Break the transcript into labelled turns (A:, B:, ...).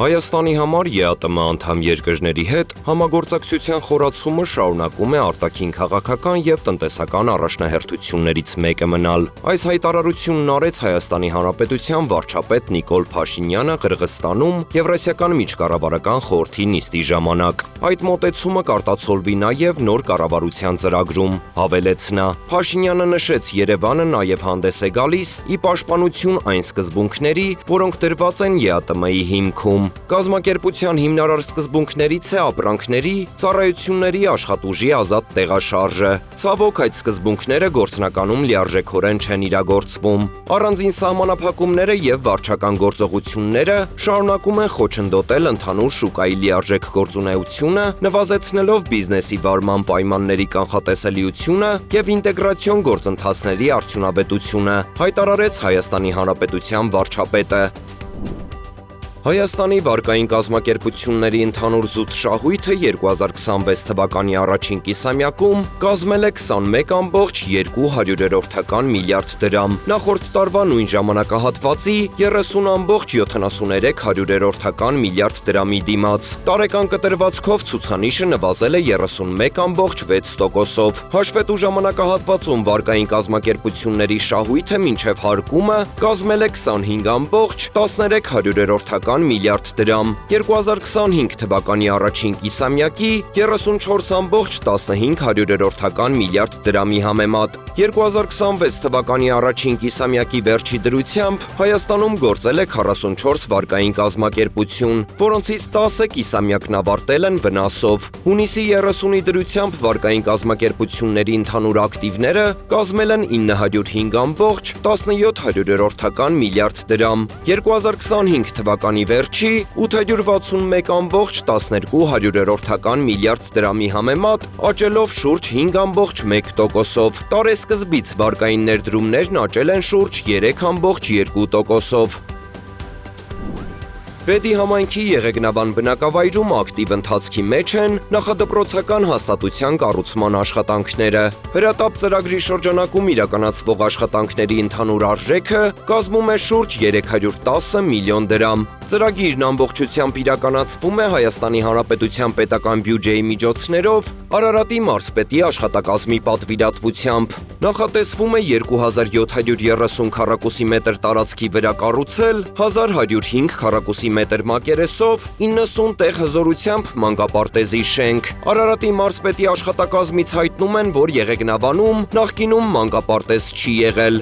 A: Հայաստանի համար ԵԱՏՄ անդամ երկրների հետ համագործակցության խորացումը շարունակում է արտաքին քաղաքական եւ տնտեսական առաջնահերթություններից մեկը մնալ։ Այս հայտարարությունն արեց Հայաստանի Հանրապետության վարչապետ Նիկոլ Փաշինյանը Qırğızstանում Եվրասիական միջկառավարական խորհրդի նիստի ժամանակ։ Այդ մոտեցումը կարտացոլվի նաեւ նոր կառավարության ծրագրում, հավելեց նա։ Փաշինյանը նշեց, Երևանը նաեւ հանդես է գալիս ի պաշտպանություն այն սկզբունքների, որոնք դրված են ԵԱՏՄ-ի հիմքում։ Կազմակերպության հիմնարար սկզբունքներից է ապրանքների, ծառայությունների աշխատուժի ազատ տեղաշարժը։ Ցավոք, այդ սկզբունքները գործնականում լիարժեքորեն չեն իրագործվում։ Առանձին սահմանափակումները եւ վարչական գործողությունները շարունակում են խոչընդոտել ընդհանուր շուկայի լիարժեք գործունեությունը, նվազեցնելով բիզնեսի վարման պայմանների կանխատեսելիությունը եւ ինտեգրացիոն գործընթացների արդյունավետությունը, հայտարարեց Հայաստանի Հանրապետության վարչապետը։ Հայաստանի վարկային կազմակերպությունների ընդհանուր զուտ շահույթը 2026 թվականի առաջին կիսամյակում կազմել է 21,2 միլիարդ դրամ, նախորդ տարվա նույն ժամանակահատվածի 30,73 միլիարդ դրամի դիմաց։ Տարեկան կտրվածքով ցուցանիշը նվազել է 31,6%-ով։ Հաշվետու ժամանակահատվածում վարկային կազմակերպությունների շահույթը մինչև հարկումը կազմել է 25,13 միլիարդ դրամ, 2025 թվականի առաջին կիսամյակի 34,15 միլիարդ դրամի համեմատ։ 2026 թվականի առաջին կիսամյակի վերջի դրությամբ Հայաստանում գործել է 44 վարկային կազմակերպություն, որոնցից 10-ը կիսամյակն ավարտել են վնասով։ Հունիսի 30-ի դրությամբ վարկային կազմակերպությունների ընդհանուր ակտիվները կազմել են 905,17 միլիարդ դրամ, 2025 թվականի վերջի 861,12 միլիարդ դրամի համեմատ աճելով շուրջ 5,1%-ով։ Տարեսկզբից վարկային ներդրումներն աճել են շուրջ 3,2%-ով։ Վեդի համայնքի Եղեգնավան բնակավայրում ակտիվ ընթացքի մեջ են նախադպրոցական հաստատության կառուցման աշխատանքները։ Հրատապ ծրագրի շրջանակում իրականացվող աշխատանքների ընդհանուր արժեքը կազմում է շուրջ 310 միլիոն դրամ։ Ծրագիրն ամբողջությամբ իրականացվում է Հայաստանի Հանրապետության պետական բյուջեի միջոցներով Արարատի մարզպետի աշխատակազմի պատվիրատվությամբ։ Նախատեսվում է 2730 քառակուսի մետր տարածքի վրա կառուցել 1105 քառակուսի մետր մակերեսով 90 տեղ հզորությամբ մանկապարտեզի շենք։ Արարատի մարզպետի աշխատակազմից հայտնում են, որ Եղեգնավանում նախկինում մանկապարտեզ չի եղել։